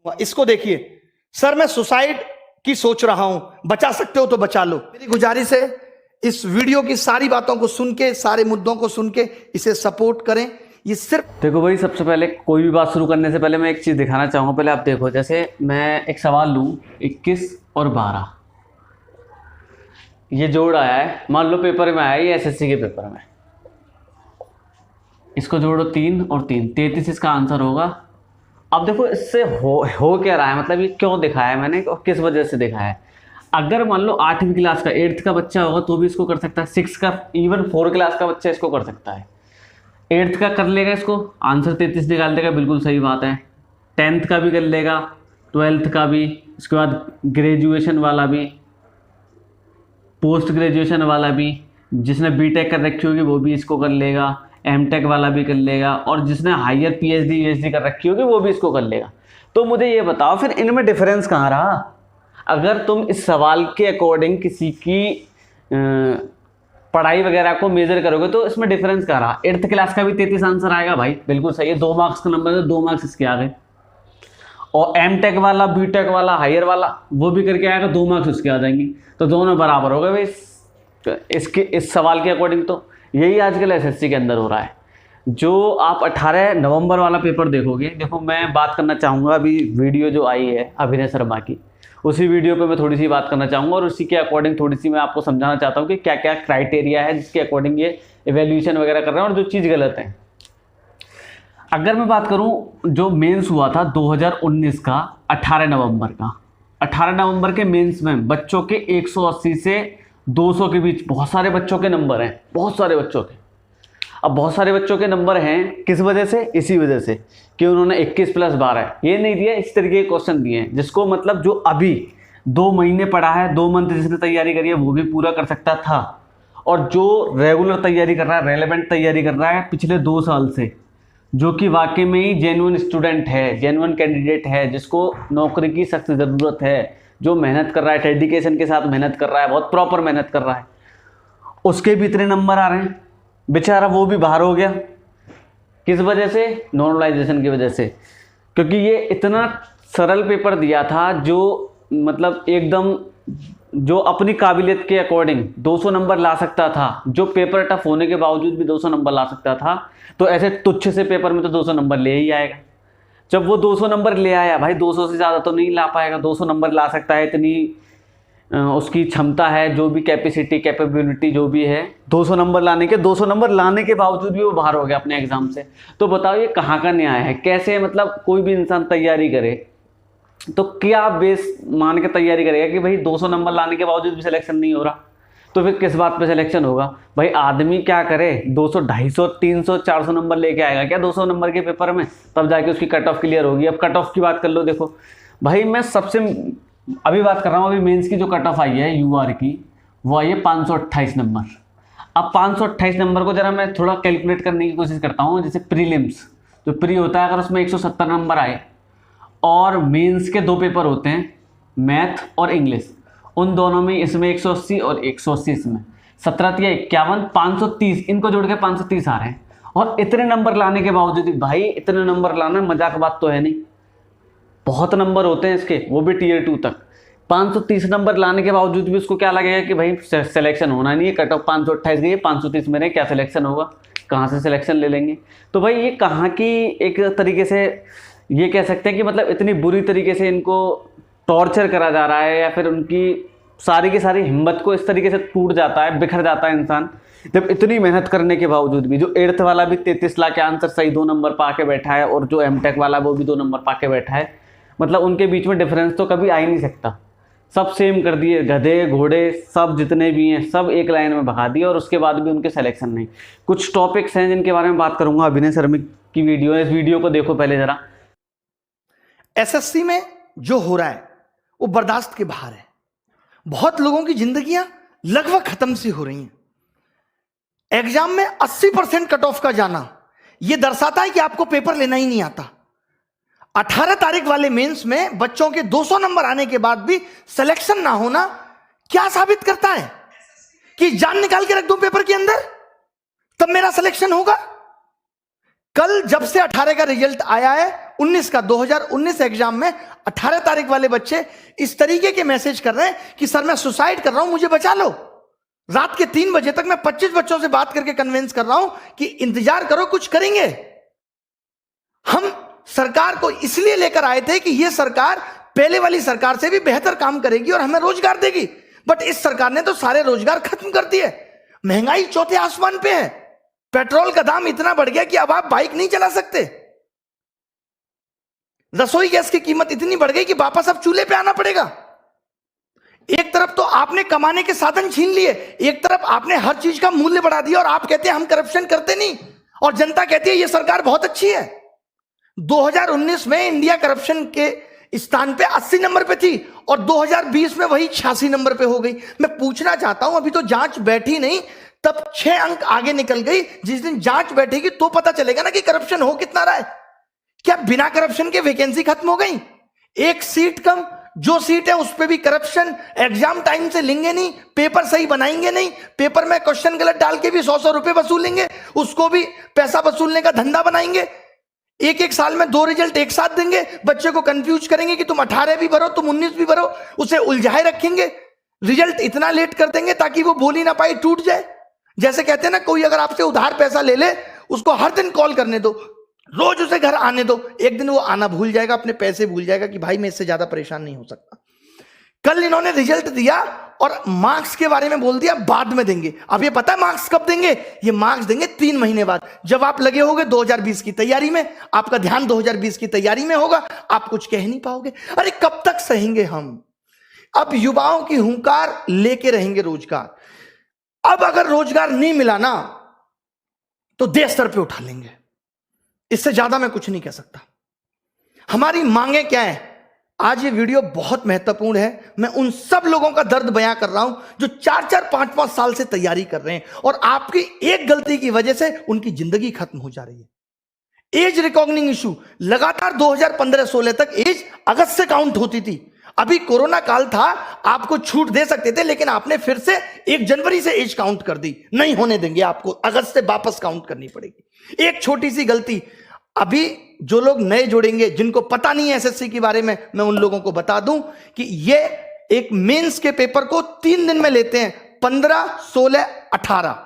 इसको देखिए सर, मैं सुसाइड की सोच रहा हूं, बचा सकते हो तो बचा लो। मेरी गुजारिश है इस वीडियो की सारी बातों को सुन के, सारे मुद्दों को सुन के इसे सपोर्ट करें। ये सिर्फ देखो भाई, सबसे पहले कोई भी बात शुरू करने से पहले मैं एक चीज़ दिखाना चाहूँगा। पहले आप देखो, जैसे मैं एक सवाल लूँ 21 और 12, ये जोड़ आया है, मान लो पेपर में आया, ये एसएससी के पेपर में, इसको जोड़ो 3 और 3, 33 इसका आंसर होगा। अब देखो इससे हो क्या रहा है, मतलब ये क्यों दिखाया है मैंने और किस वजह से दिखाया है। अगर मान लो 8वीं क्लास का 8th का बच्चा होगा तो भी इसको कर सकता है, 6 का, इवन 4 क्लास का बच्चा इसको कर सकता है। 8th का कर लेगा, इसको आंसर 33 निकाल देगा, बिल्कुल सही बात है। 10th का भी कर लेगा, 12th का भी, इसके बाद ग्रेजुएशन वाला भी, पोस्ट ग्रेजुएशन वाला भी, जिसने बीटेक कर रखी होगी वो भी इसको कर लेगा, एमटेक वाला भी कर लेगा, और जिसने हायर पीएचडी यूएचडी कर रखी होगी वो भी इसको कर लेगा। तो मुझे ये बताओ फिर इनमें डिफरेंस कहाँ रहा। अगर तुम इस सवाल के अकॉर्डिंग किसी की पढ़ाई वगैरह को मेजर करोगे तो इसमें डिफरेंस कहाँ रहा। 8th क्लास का भी 33 आंसर आएगा भाई, बिल्कुल सही है, 2 मार्क्स का नंबर है, 2 मार्क्स इसके आ गए। और एमटेक वाला, बीटेक वाला, हायर वाला वो भी करके आएगा, 2 मार्क्स उसके आ जाएंगे, तो दोनों बराबर हो गए भाई इसके इस सवाल के अकॉर्डिंग। तो यही आजकल एसएससी के अंदर हो रहा है। जो आप 18 नवंबर वाला पेपर देखोगे, देखो मैं बात करना चाहूँगा, अभी वीडियो जो आई है अभिनय शर्मा की, उसी वीडियो पे मैं थोड़ी सी बात करना चाहूँगा और उसी के अकॉर्डिंग थोड़ी सी मैं आपको समझाना चाहता हूँ कि क्या क्या क्राइटेरिया है जिसके अकॉर्डिंग ये इवेल्यूशन वगैरह कर रहे हैं और जो चीज़ गलत है। अगर मैं बात करूं, जो मेंस हुआ था 2019 का 18 नवंबर का, 18 नवंबर के मेंस में बच्चों के 180 से 200 के बीच बहुत सारे बच्चों के नंबर हैं, बहुत सारे बच्चों के। अब बहुत सारे बच्चों के नंबर हैं किस वजह से, इसी वजह से कि उन्होंने 21 + 12 ये नहीं दिया, इस तरीके के क्वेश्चन दिए हैं जिसको मतलब जो अभी 2 महीने पढ़ा है, 2 मंथ जिसने तैयारी करी है वो भी पूरा कर सकता था, और जो रेगुलर तैयारी कर रहा है, रेलेवेंट तैयारी कर रहा है पिछले 2 साल से, जो कि वाकई में ही जेन्युइन स्टूडेंट है, जेन्युइन कैंडिडेट है, जिसको नौकरी की सख्त ज़रूरत है, जो मेहनत कर रहा है, डेडिकेशन के साथ मेहनत कर रहा है, बहुत प्रॉपर मेहनत कर रहा है, उसके भी इतने नंबर आ रहे हैं, बेचारा वो भी बाहर हो गया। किस वजह से, नॉर्मलाइजेशन की वजह से, क्योंकि ये इतना सरल पेपर दिया था जो मतलब एकदम जो अपनी काबिलियत के अकॉर्डिंग 200 नंबर ला सकता था, जो पेपर टफ होने के बावजूद भी 200 नंबर ला सकता था, तो ऐसे तुच्छ से पेपर में तो 200 नंबर ले ही आएगा। जब वो 200 नंबर ले आया भाई, 200 से ज़्यादा तो नहीं ला पाएगा, 200 नंबर ला सकता है, इतनी उसकी क्षमता है, जो भी कैपेसिटी कैपेबिलिटी जो भी है 200 नंबर लाने के, 200 नंबर लाने के बावजूद भी वो बाहर हो गया अपने एग्ज़ाम से। तो बताओ ये कहाँ का न्याय है। कैसे मतलब कोई भी इंसान तैयारी करे तो क्या बेस मान के तैयारी करेगा कि भाई 200 नंबर लाने के बावजूद भी सिलेक्शन नहीं हो रहा, तो फिर किस बात पे सिलेक्शन होगा भाई। आदमी क्या करे, 200 250 300 400 नंबर लेके आएगा क्या 200 नंबर के पेपर में, तब जाके उसकी कट ऑफ क्लियर होगी। अब कट ऑफ की बात कर लो, देखो भाई मैं सबसे अभी बात कर रहा हूँ, अभी मेंस की जो कट ऑफ आई है यूआर की, वो आई है 528 नंबर। अब 528 नंबर को जरा मैं थोड़ा कैलकुलेट करने की कोशिश करता हूँ। जैसे प्रीलिम्स जो प्री होता है, अगर उसमें 170 नंबर आए और मेंस के 2 पेपर होते हैं, मैथ और इंग्लिश, उन दोनों में इसमें 180 और 180 इसमें, 17 या 51, 530, इनको जोड़ के 530 आ रहे हैं। और इतने नंबर लाने के बावजूद भाई, इतने नंबर लाना मजाक बात तो है नहीं, बहुत नंबर होते हैं इसके, वो भी टियर 2 तक। 530 नंबर लाने के बावजूद भी उसको क्या लगेगा कि भाई सिलेक्शन होना नहीं है, कट ऑफ 528 गई है, 530 में क्या सिलेक्शन होगा, कहाँ से सिलेक्शन ले लेंगे। तो भाई ये कहाँ की एक तरीके से ये कह सकते हैं कि मतलब इतनी बुरी तरीके से इनको टॉर्चर करा जा रहा है, या फिर उनकी सारी की सारी हिम्मत को इस तरीके से टूट जाता है, बिखर जाता है इंसान, जब इतनी मेहनत करने के बावजूद भी। जो 8th वाला भी 33 ला के आंसर सही 2 नंबर पा के बैठा है, और जो एमटेक वाला वो भी 2 नंबर पा के बैठा है, मतलब उनके बीच में डिफरेंस तो कभी आ ही नहीं सकता। सब सेम कर दिए, गधे घोड़े सब जितने भी हैं सब एक लाइन में भगा दिए, और उसके बाद भी उनके सिलेक्शन नहीं। कुछ टॉपिक्स हैं जिनके बारे में बात करूंगा, अभिनय शर्मा की वीडियो है, इस वीडियो को देखो पहले जरा। एसएससी में जो हो रहा है वो बर्दाश्त के बाहर है। बहुत लोगों की जिंदगियां लगभग खत्म सी हो रही हैं। एग्जाम में 80% कट ऑफ का जाना यह दर्शाता है कि आपको पेपर लेना ही नहीं आता। 18 तारीख वाले मेंस में बच्चों के 200 नंबर आने के बाद भी सिलेक्शन ना होना क्या साबित करता है कि जान निकाल के रख दूं पेपर के अंदर तब मेरा सिलेक्शन होगा। कल जब से 18 का रिजल्ट आया है, 19 का 2019 एग्जाम में 18 तारीख वाले बच्चे इस तरीके के मैसेज कर रहे हैं कि सर मैं सुसाइड कर रहा हूं, मुझे बचा लो। रात के 3 बजे तक मैं 25 बच्चों से बात करके कन्विंस कर रहा हूं कि इंतजार करो, कुछ करेंगे। हम सरकार को इसलिए लेकर आए थे कि यह सरकार पहले वाली सरकार से भी बेहतर काम करेगी और हमें रोजगार देगी, बट इस सरकार ने तो सारे रोजगार खत्म कर दिए। महंगाई चौथे आसमान पे है, पेट्रोल का दाम इतना बढ़ गया कि अब आप बाइक नहीं चला सकते। रसोई गैस की कीमत इतनी बढ़ गई कि वापस अब चूल्हे पे आना पड़ेगा। एक तरफ तो आपने कमाने के साधन छीन लिए, एक तरफ आपने हर चीज का मूल्य बढ़ा दिया और आप कहते हैं हम करप्शन करते नहीं, और जनता कहती है ये सरकार बहुत अच्छी है। 2019 में इंडिया करप्शन के स्थान पे 80 नंबर पे थी और 2020 में वही 86 नंबर पे हो गई। मैं पूछना चाहता हूं, अभी तो जांच बैठी नहीं, तब 6 अंक आगे निकल गई। जिस दिन जांच बैठेगी तो पता चलेगा ना कि करप्शन हो कितना रहा है। क्या बिना करप्शन के वैकेंसी खत्म हो गई? एक सीट कम, जो सीट है उस पे भी करप्शन, एग्जाम टाइम से लेंगे नहीं, पेपर सही बनाएंगे नहीं, पेपर में क्वेश्चन गलत डाल के भी 100-100 रुपए वसूलेंगे, उसको भी पैसा वसूलने का धंधा बनाएंगे। एक साल में 2 रिजल्ट एक साथ देंगे, बच्चे को कंफ्यूज करेंगे कि तुम 18 भी भरो, तुम 19 भी भरो, उसे उलझाए रखेंगे। रिजल्ट इतना लेट कर देंगे ताकि वो बोल ही ना पाए, टूट जाए। जैसे कहते हैं ना, कोई अगर आपसे उधार पैसा ले ले, उसको हर दिन कॉल करने दो, रोज उसे घर आने दो, एक दिन वो आना भूल जाएगा, अपने पैसे भूल जाएगा कि भाई मैं इससे ज्यादा परेशान नहीं हो सकता। कल इन्होंने रिजल्ट दिया और मार्क्स के बारे में बोल दिया बाद में देंगे। अब ये पता है मार्क्स कब देंगे? ये मार्क्स देंगे 3 महीने बाद, जब आप लगे होगे 2020 की तैयारी में, आपका ध्यान 2020 की तैयारी में होगा, आप कुछ कह नहीं पाओगे। अरे कब तक सहेंगे हम? अब युवाओं की हुंकार लेके रहेंगे रोजगार। अब अगर रोजगार नहीं मिला ना तो देश सर पे उठा लेंगे। इससे ज्यादा मैं कुछ नहीं कह सकता। हमारी मांगे क्या है? आज ये वीडियो बहुत महत्वपूर्ण है। मैं उन सब लोगों का दर्द बयां कर रहा हूं जो 4-4, 5-5 साल से तैयारी कर रहे हैं और आपकी एक गलती की वजह से उनकी जिंदगी खत्म हो जा रही है। एज रिकॉग्निंग इशू लगातार 2015-16 तक एज अगस्त से काउंट होती थी। अभी कोरोना काल था, आपको छूट दे सकते थे, लेकिन आपने फिर से 1 जनवरी से एज काउंट कर दी। नहीं होने देंगे, आपको अगस्त से वापस काउंट करनी पड़ेगी। एक छोटी सी गलती, अभी जो लोग नए जुड़ेंगे, जिनको पता नहीं है एसएससी के बारे में, मैं उन लोगों को बता दूं कि ये एक मेंस के पेपर को 3 दिन में लेते हैं, 15, 16, 18।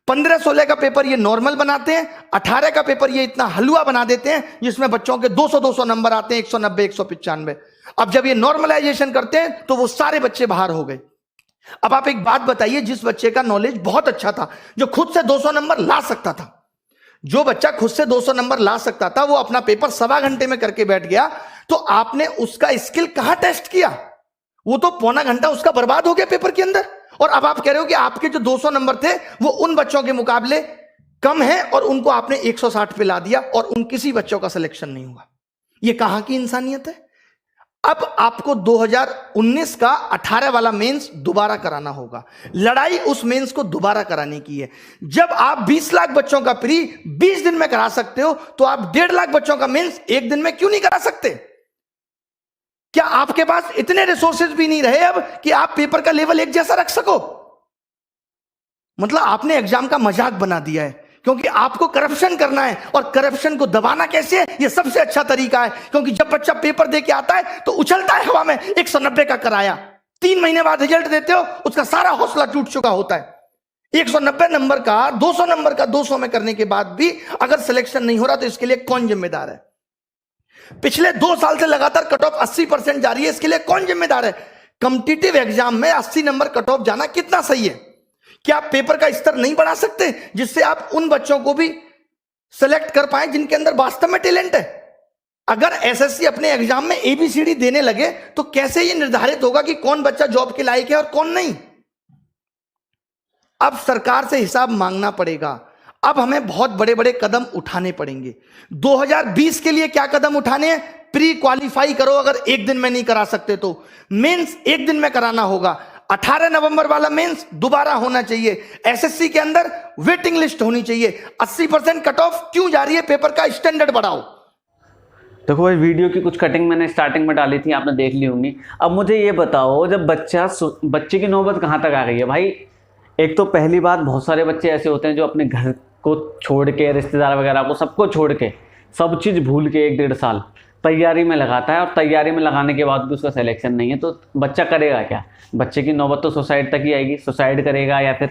15-16 का पेपर ये नॉर्मल बनाते हैं, 18 का पेपर ये इतना हलवा बना देते हैं जिसमें बच्चों के 200-200 नंबर आते हैं, 190, 195। अब जब ये नॉर्मलाइजेशन करते हैं तो वो सारे बच्चे बाहर हो गए। अब आप एक बात बताइए, जिस बच्चे का नॉलेज बहुत अच्छा था, जो खुद से 200 नंबर ला सकता था, जो बच्चा खुद से 200 नंबर ला सकता था, वो अपना पेपर 1.25 घंटे में करके बैठ गया, तो आपने उसका स्किल कहां टेस्ट किया? वो तो पौना घंटा उसका बर्बाद हो गया पेपर के अंदर। और अब आप कह रहे हो कि आपके जो 200 नंबर थे वो उन बच्चों के मुकाबले कम है और उनको आपने 160 पे ला दिया और उन किसी बच्चों का सिलेक्शन नहीं हुआ। ये कहां की इंसानियत है? अब आपको 2019 का 18 वाला मेंस दोबारा कराना होगा। लड़ाई उस मेंस को दोबारा कराने की है। जब आप 20 लाख बच्चों का प्री 20 दिन में करा सकते हो, तो आप 1.5 लाख बच्चों का मेंस 1 दिन में क्यों नहीं करा सकते? क्या आपके पास इतने रिसोर्सेज भी नहीं रहे अब कि आप पेपर का लेवल एक जैसा रख सको? मतलब आपने एग्जाम का मजाक बना दिया है, क्योंकि आपको करप्शन करना है। और करप्शन को दबाना कैसे है? यह सबसे अच्छा तरीका है, क्योंकि जब बच्चा पेपर दे के आता है तो उछलता है हवा में 190 का कराया, 3 महीने बाद रिजल्ट देते हो, उसका सारा हौसला टूट चुका होता है। 190 नंबर का 200 नंबर का 200 में करने के बाद भी अगर सिलेक्शन नहीं हो रहा तो इसके लिए कौन जिम्मेदार है? पिछले 2 साल से लगातार कट ऑफ 80% जा रही है, इसके लिए कौन जिम्मेदार है? कॉम्पिटिटिव एग्जाम में 80 नंबर कट ऑफ जाना कितना सही है? क्या आप पेपर का स्तर नहीं बढ़ा सकते जिससे आप उन बच्चों को भी सेलेक्ट कर पाए जिनके अंदर वास्तव में टैलेंट है? अगर एसएससी अपने एग्जाम में एबीसीडी देने लगे तो कैसे ये निर्धारित होगा कि कौन बच्चा जॉब के लायक है और कौन नहीं? अब सरकार से हिसाब मांगना पड़ेगा। अब हमें बहुत बड़े बड़े कदम उठाने पड़ेंगे। 2020 के लिए क्या कदम उठाने हैं? प्री क्वालिफाई करो, अगर 1 दिन में नहीं करा सकते तो मेंस 1 दिन में कराना होगा। 18 नवंबर वाला मेंस दोबारा होना चाहिए। एसएससी के अंदर वेटिंग लिस्ट होनी चाहिए। 80% कट ऑफ क्यों जा रही है? पेपर का स्टैंडर्ड बढ़ाओ। देखो भाई, वीडियो की कुछ कटिंग मैंने स्टार्टिंग में डाली थी, आपने देख ली होंगी। अब मुझे ये बताओ, जब बच्चे की नौबत कहाँ तक आ गई है भाई? एक तो पहली बात, बहुत सारे बच्चे ऐसे होते हैं जो अपने घर को छोड़ के, रिश्तेदार वगैरह को सबको छोड़ के, सब चीज़ भूल के 1-1.5 साल तैयारी में लगाता है, और तैयारी में लगाने के बाद भी उसका सिलेक्शन नहीं है, तो बच्चा करेगा क्या? बच्चे की नौबत तो सुसाइड तक ही आएगी। सुसाइड करेगा या फिर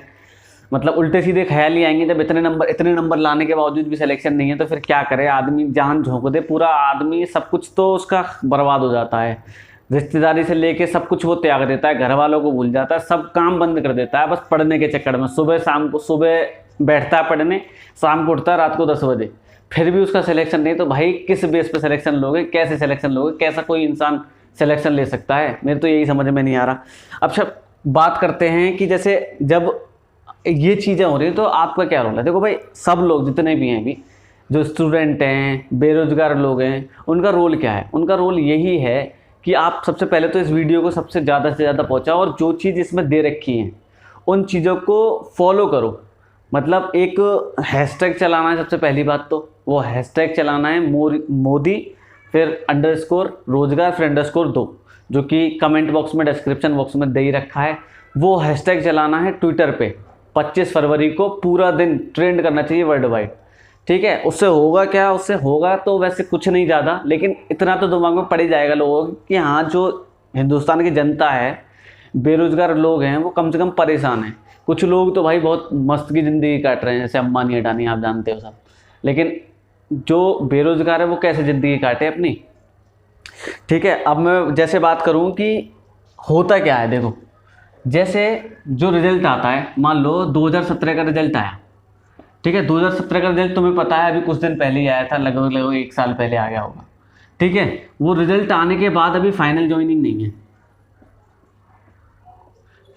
मतलब उल्टे सीधे ख्याल ही आएंगे। जब इतने नंबर लाने के बावजूद भी सिलेक्शन नहीं है तो फिर क्या करे आदमी? जान झोंक दे पूरा आदमी, सब कुछ तो उसका बर्बाद हो जाता है। रिश्तेदारी से लेके सब कुछ वो त्याग देता है, घर वालों को भूल जाता है, सब काम बंद कर देता है बस पढ़ने के चक्कर में। सुबह बैठता है पढ़ने, शाम को उठता है रात को 10 बजे, फिर भी उसका सिलेक्शन नहीं। तो भाई किस बेस पे सिलेक्शन लोगे? कैसे सिलेक्शन लोगे? कैसा कोई इंसान सिलेक्शन ले सकता है? मेरे तो यही समझ में नहीं आ रहा। अब बात करते हैं कि जैसे जब ये चीज़ें हो रही हैं तो आपका क्या रोल है? देखो भाई, सब लोग जितने भी हैं, भी जो स्टूडेंट हैं, बेरोजगार लोग हैं, उनका रोल क्या है? उनका रोल यही है कि आप सबसे पहले तो इस वीडियो को सबसे ज़्यादा से ज़्यादा पहुँचाओ, और जो चीज़ इसमें दे रखी है उन चीज़ों को फॉलो करो। मतलब एक हैशटैग चलाना है सबसे पहली बात, तो वो हैशटैग चलाना है मोदी फिर _ रोजगार फिर _2, जो कि कमेंट बॉक्स में, डिस्क्रिप्शन बॉक्स में दे ही रखा है। वो हैशटैग चलाना है ट्विटर पे 25 फरवरी को, पूरा दिन ट्रेंड करना चाहिए वर्ल्ड वाइड, ठीक है? उससे होगा क्या? उससे होगा तो वैसे कुछ नहीं ज़्यादा, लेकिन इतना तो दिमाग में पड़ ही जाएगा लोगों कि हाँ, जो हिंदुस्तान की जनता है, बेरोजगार लोग हैं, वो कम से कम परेशान हैं। कुछ लोग तो भाई बहुत मस्त की ज़िंदगी काट रहे हैं, जैसे अंबानी अडानी, आप जानते हो सब, लेकिन जो बेरोजगार है वो कैसे ज़िंदगी काटे अपनी, ठीक है? अब मैं जैसे बात करूं कि होता क्या है, देखो जैसे जो रिजल्ट आता है, मान लो 2017 का रिजल्ट आया, ठीक है? 2017 का रिजल्ट तुम्हें पता है अभी कुछ दिन पहले ही आया था, लगभग 1 साल पहले आ गया होगा, ठीक है? वो रिजल्ट आने के बाद अभी फाइनल ज्वाइनिंग नहीं है,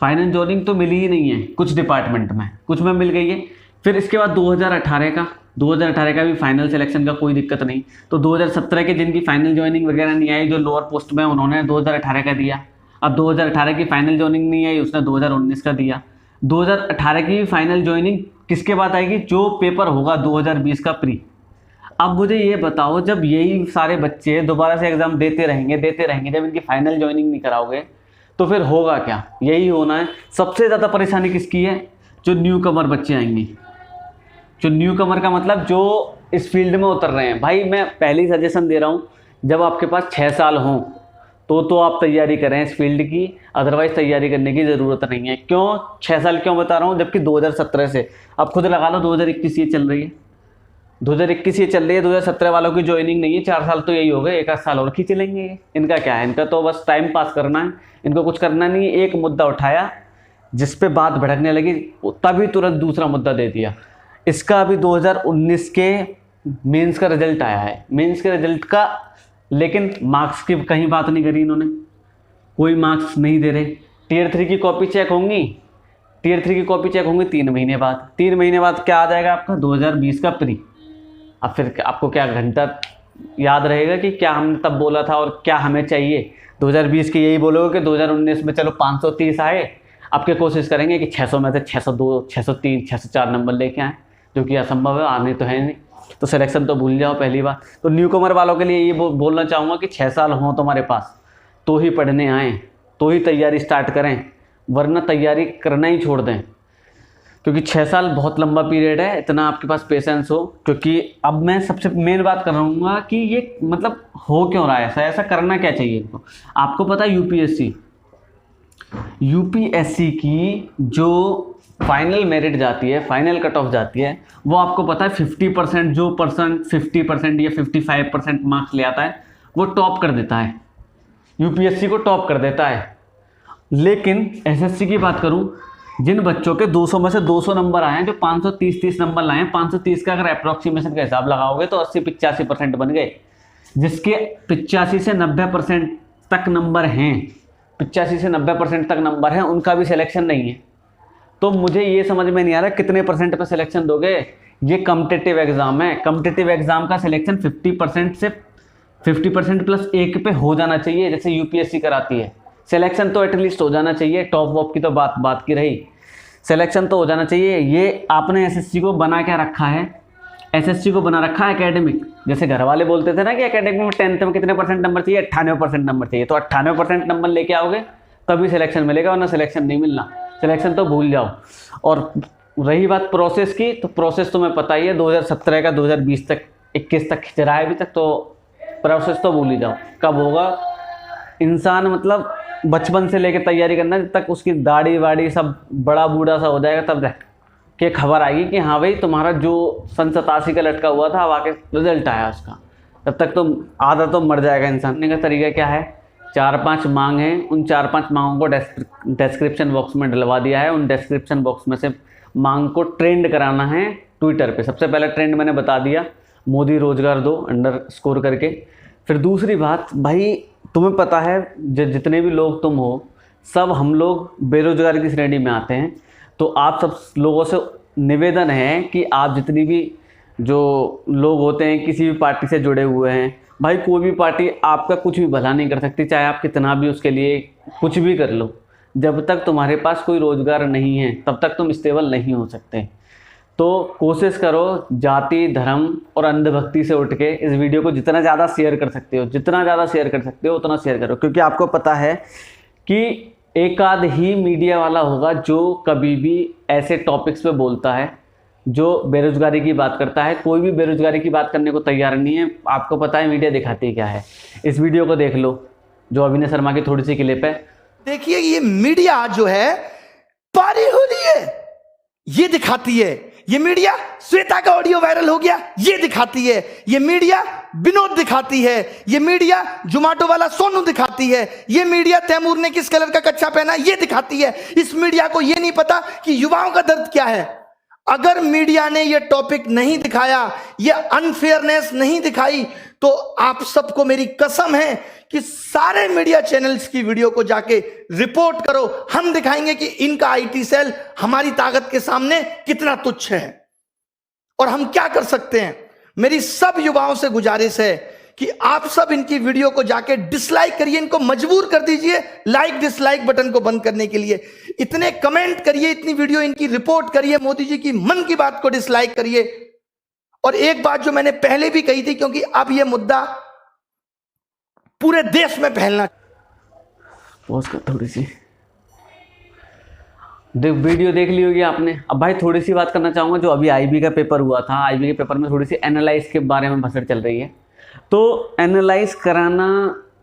फाइनल ज्वाइनिंग तो मिली ही नहीं है कुछ डिपार्टमेंट में, कुछ में मिल गई है। फिर इसके बाद 2018 का भी फाइनल सिलेक्शन का कोई दिक्कत नहीं। तो 2017 के जिनकी फाइनल ज्वाइनिंग वगैरह नहीं आई, जो लोअर पोस्ट में, उन्होंने 2018 का दिया। अब 2018 की फाइनल ज्वाइनिंग नहीं आई, उसने 2019 का दिया। 2018 की फाइनल ज्वाइनिंग किसके बाद आएगी? जो पेपर होगा 2020 का प्री। अब मुझे ये बताओ, जब यही सारे बच्चे दोबारा से एग्जाम देते रहेंगे, जब इनकी फाइनल ज्वाइनिंग नहीं कराओगे तो फिर होगा क्या? यही होना है। सबसे ज़्यादा परेशानी किसकी है? जो न्यू कमर बच्चे आएंगे। जो न्यू कमर का मतलब जो इस फील्ड में उतर रहे हैं। भाई मैं पहली सजेशन दे रहा हूँ, जब आपके पास 6 साल हों तो आप तैयारी करें इस फील्ड की, अदरवाइज तैयारी करने की ज़रूरत नहीं है। क्यों 6 साल क्यों बता रहा हूँ? जबकि 2017 से, अब खुद लगा लो 2021 ये चल रही है, 2021 ये चल रही है, 2017 वालों की ज्वाइनिंग नहीं है, 4 साल तो यही हो गए, 1 साल और खींच लेंगे। इनका क्या है? इनका तो बस टाइम पास करना है, इनको कुछ करना नहीं है। एक मुद्दा उठाया जिस पे बात भड़कने लगी, तभी तुरंत दूसरा मुद्दा दे दिया। इसका अभी 2019 के मेंस का रिजल्ट आया है, मेंस के रिजल्ट का, लेकिन मार्क्स की कहीं बात नहीं करी इन्होंने, कोई मार्क्स नहीं दे रहे। टियर 3 की कॉपी चेक होंगी, टियर 3 की कॉपी चेक होंगी 3 महीने बाद। 3 महीने बाद क्या आ जाएगा आपका? 2020 का प्री। अब फिर आपको क्या घंटा याद रहेगा कि क्या हमने तब बोला था और क्या हमें चाहिए? 2020 की यही बोलोगे कि 2019 में चलो 530 आए, अब क्या कोशिश करेंगे कि 600 में से 602, 603, 604 नंबर लेके आए, जो कि असंभव है, आने तो है नहीं। तो सिलेक्शन तो भूल जाओ पहली बार। तो न्यू कमर वालों के लिए ये बोलना चाहूँगा कि 6 साल हों तुम्हारे पास तो ही पढ़ने आएँ, तो ही तैयारी स्टार्ट करें, वरना तैयारी करना ही छोड़ दें। क्योंकि 6 साल बहुत लंबा पीरियड है, इतना आपके पास पेशेंस हो। क्योंकि अब मैं सबसे मेन बात कर रहूँगा कि ये मतलब हो क्यों रहा है ऐसा करना क्या चाहिए इनको। आपको पता है यूपीएससी की जो फाइनल मेरिट जाती है, फाइनल कट ऑफ जाती है, वो आपको पता है 50% जो पर्सन 50% या 55% मार्क्स ले आता है वो टॉप कर देता है, यूपीएससी को टॉप कर देता है। लेकिन एसएससी की बात करूं, जिन बच्चों के 200 में से 200 नंबर आए हैं, जो 530 नंबर लाए हैं, 530 का अगर अप्रोक्सीमेशन का हिसाब लगाओगे तो 80-85% बन गए। जिसके 85 से 90% तक नंबर हैं, 85 से 90% तक नंबर हैं, उनका भी सिलेक्शन नहीं है। तो मुझे ये समझ में नहीं आ रहा कितने % पे सिलेक्शन दोगे। ये कॉम्पिटिटिव एग्जाम है, कॉम्पिटिटिव एग्जाम का सिलेक्शन 50% से 50% प्लस 1 पे हो जाना चाहिए, जैसे यूपीएससी कराती है। सिलेक्शन तो एटलीस्ट हो जाना चाहिए, टॉप वॉप की तो बात की रही, सिलेक्शन तो हो जाना चाहिए। ये आपने एसएससी को बना क्या रखा है? एसएससी को बना रखा है एकेडमिक। जैसे घर वाले बोलते थे ना कि एकेडमिक में 10th में कितने % नंबर चाहिए? 98% नंबर चाहिए। तो 98% नंबर लेके आओगे तभी सिलेक्शन मिलेगा, वरना सिलेक्शन नहीं मिलना। सिलेक्शन तो भूल जाओ। और रही बात प्रोसेस की, तो प्रोसेस तुम्हें पता ही है, 2017 का 2020 तक 21 तक खिंच रहा है अभी तक, तो प्रोसेस तो भूल ही जाओ। कब होगा इंसान, मतलब बचपन से लेकर तैयारी करना, जब तक उसकी दाढ़ी वाड़ी सब बड़ा बूढ़ा सा हो जाएगा तब जाके के खबर आएगी कि हाँ भाई तुम्हारा जो सन 87 का लटका हुआ था अब आके रिजल्ट आया उसका। तब तक तो आधा तो मर जाएगा इंसान। का तरीका क्या है, 4-5 मांग हैं, उन 4-5 मांगों को डिस्क्रिप्शन बॉक्स में डलवा दिया है। उन डिस्क्रिप्शन बॉक्स में से मांग को ट्रेंड कराना है ट्विटर पे। सबसे पहला ट्रेंड मैंने बता दिया, मोदी रोजगार दो _ करके। फिर दूसरी बात, भाई तुम्हें पता है जितने भी लोग तुम हो, सब हम लोग बेरोजगारी की श्रेणी में आते हैं। तो आप सब लोगों से निवेदन है कि आप जितनी भी जो लोग होते हैं किसी भी पार्टी से जुड़े हुए हैं, भाई कोई भी पार्टी आपका कुछ भी भला नहीं कर सकती, चाहे आप कितना भी उसके लिए कुछ भी कर लो। जब तक तुम्हारे पास कोई रोजगार नहीं है तब तक तुम स्टेबल नहीं हो सकते। तो कोशिश करो जाति, धर्म और अंधभक्ति से उठ के इस वीडियो को जितना ज़्यादा शेयर कर सकते हो, जितना ज़्यादा शेयर कर सकते हो उतना शेयर करो। क्योंकि आपको पता है कि एक आध ही मीडिया वाला होगा जो कभी भी ऐसे टॉपिक्स पे बोलता है, जो बेरोजगारी की बात करता है। कोई भी बेरोजगारी की बात करने को तैयार नहीं है। आपको पता है मीडिया दिखाती क्या है। इस वीडियो को देख लो, जो अभिनय शर्मा की थोड़ी सी क्लिप है। देखिए ये मीडिया जो है पारी हो रही है, ये दिखाती है। ये मीडिया श्वेता का ऑडियो वायरल हो गया, ये दिखाती है। ये मीडिया विनोद दिखाती है। ये मीडिया जोमेटो वाला सोनू दिखाती है। ये मीडिया तैमूर ने किस कलर का कच्चा पहना, ये दिखाती है। इस मीडिया को ये नहीं पता कि युवाओं का दर्द क्या है। अगर मीडिया ने ये टॉपिक नहीं दिखाया, ये अनफेयरनेस नहीं दिखाई, तो आप सबको मेरी कसम है कि सारे मीडिया चैनल्स की वीडियो को जाके रिपोर्ट करो। हम दिखाएंगे कि इनका आईटी सेल हमारी ताकत के सामने कितना तुच्छ है और हम क्या कर सकते हैं। मेरी सब युवाओं से गुजारिश है कि आप सब इनकी वीडियो को जाके डिसलाइक करिए, इनको मजबूर कर दीजिए लाइक डिसलाइक बटन को बंद करने के लिए। इतने कमेंट करिए, इतनी वीडियो इनकी रिपोर्ट करिए, मोदी जी की मन की बात को डिसलाइक करिए। और एक बात जो मैंने पहले भी कही थी, क्योंकि अब यह मुद्दा पूरे देश में फैलना। पॉज कर थोड़ी सी, वीडियो देख ली होगी आपने। अब भाई थोड़ी सी बात करना चाहूंगा, जो अभी आईबी का पेपर हुआ था, आईबी के पेपर में थोड़ी सी एनालाइज के बारे में भसड़ चल रही है। तो एनालाइज कराना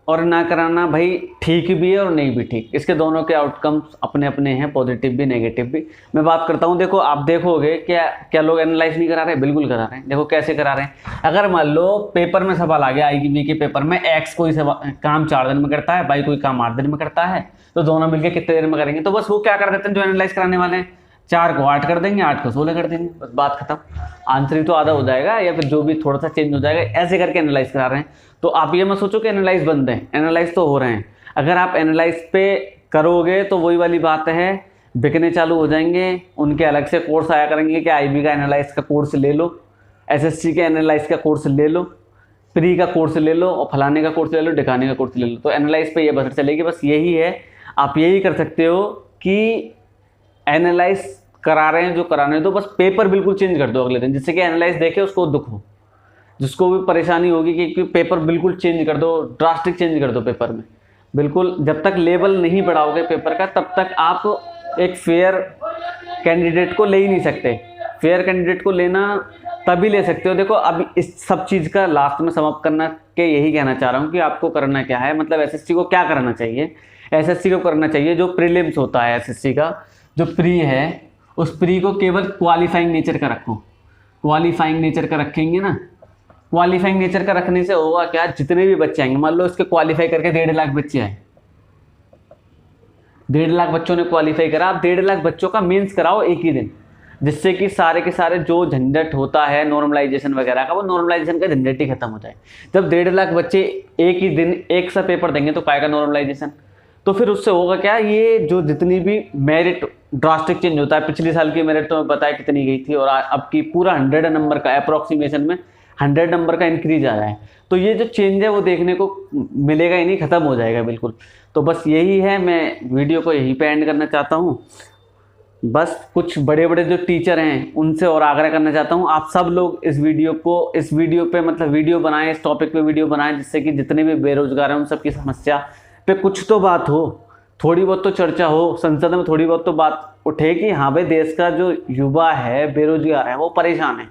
और ना कराना भाई ठीक भी है और नहीं भी ठीक, इसके दोनों के आउटकम्स अपने अपने हैं, पॉजिटिव भी नेगेटिव भी। मैं बात करता हूँ, देखो आप देखोगे क्या लोग एनालाइज नहीं करा रहे, बिल्कुल करा रहे हैं। देखो कैसे करा रहे हैं। अगर मान लो पेपर में सवाल आ गया, आईबी के पेपर में एक्स कोई काम 4 दिन में करता है, वाई कोई काम 8 दिन में करता है, तो दोनों मिलकर कितने देर में करेंगे। तो बस वो क्या कर देते हैं, जो एनालाइज कराने वाले हैं, 4 को 8 कर देंगे, 8 को 16 कर देंगे, बस बात खत्म। आंसर ही तो आधा हो जाएगा, या फिर जो भी थोड़ा सा चेंज हो जाएगा, ऐसे करके एनालाइज करा रहे हैं। तो आप ये मत सोचो कि एनालाइज बंद है, एनालाइज तो हो रहे हैं। अगर आप एनालाइज पे करोगे तो वही वाली बात है, बिकने चालू हो जाएंगे। उनके अलग से कोर्स आया करेंगे कि आईबी का एनालाइज का कोर्स ले लो, एसएससी के एनालाइज का कोर्स ले लो, प्री का कोर्स ले लो, और फलाने का कोर्स ले लो, ढिकाने का कोर्स ले लो। तो एनालाइज पे ये बसर चलेगी। बस यही है, आप यही कर सकते हो कि एनालाइज करा रहे हैं जो कराने दो, बस पेपर बिल्कुल चेंज कर दो अगले दिन, जिससे कि एनालाइज देखे उसको दुख हो, जिसको भी परेशानी होगी कि पेपर बिल्कुल चेंज कर दो, ड्रास्टिक चेंज कर दो पेपर में बिल्कुल। जब तक लेवल नहीं बढ़ाओगे पेपर का, तब तक आप एक फेयर कैंडिडेट को ले ही नहीं सकते। फेयर कैंडिडेट को लेना तभी ले सकते हो। देखो अब इस सब चीज़ का लास्ट में समाप्त करना के यही कहना चाह रहा हूँ कि आपको करना क्या है, मतलब एसएससी को क्या करना चाहिए। एसएससी को करना चाहिए जो प्रीलिम्स होता है, एसएससी का जो प्री है, उस प्री को केवल क्वालिफाइंग नेचर का रखो। क्वालिफाइंग नेचर का रखेंगे ना, क्वालिफाइंग नेचर का रखने से होगा क्या, जितने भी बच्चे आएंगे, मान लो इसके क्वालिफाई करके 1.5 लाख बच्चे आए, 1.5 लाख बच्चों ने क्वालिफाई करा। आप 1.5 लाख बच्चों का मेंस कराओ एक ही दिन, जिससे कि सारे के सारे जो झंझट होता है नॉर्मलाइजेशन वगैरह का, वो नॉर्मलाइजेशन का झंझट ही खत्म हो जाए। जब 1.5 लाख बच्चे एक ही दिन एक सा पेपर देंगे तो पाएगा नॉर्मलाइजेशन। तो फिर उससे होगा क्या, ये जो जितनी भी मेरिट ड्रास्टिक चेंज होता है, पिछले साल की मेरिट तो मैं बताया कितनी गई थी, और अब की पूरा 100 नंबर का अप्रोक्सीमेशन में 100 नंबर का इंक्रीज आ रहा है। तो ये जो चेंज है वो देखने को मिलेगा ही नहीं, खत्म हो जाएगा बिल्कुल। तो बस यही है, मैं वीडियो को यहीं पे एंड करना चाहता हूँ। बस कुछ बड़े बड़े जो टीचर हैं उनसे और आग्रह करना चाहता हूँ, आप सब लोग इस वीडियो पे मतलब वीडियो बनाएं, इस टॉपिक पे वीडियो बनाएं, जिससे कि जितने भी बेरोजगार हैं उन सबकी समस्या पे कुछ तो बात हो, थोड़ी बहुत तो चर्चा हो, संसद में थोड़ी बहुत तो बात उठे कि हाँ भाई देश का जो युवा है, बेरोजगार है, वो परेशान है।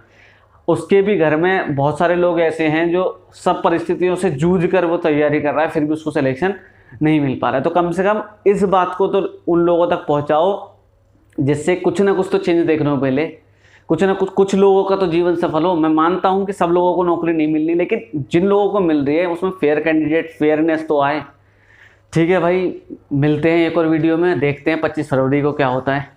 उसके भी घर में बहुत सारे लोग ऐसे हैं जो सब परिस्थितियों से जूझ कर वो तैयारी कर रहा है, फिर भी उसको सिलेक्शन नहीं मिल पा रहा है। तो कम से कम इस बात को तो उन लोगों तक पहुंचाओ जिससे कुछ ना कुछ तो चेंज देखने को मिले, कुछ ना कुछ लोगों का तो जीवन सफल हो। मैं मानता हूं कि सब लोगों को नौकरी नहीं मिलनी, लेकिन जिन लोगों को मिल रही है उसमें फेयर कैंडिडेट, फेयरनेस तो आए। ठीक है भाई, मिलते हैं एक और वीडियो में, देखते हैं 25 फरवरी को क्या होता है।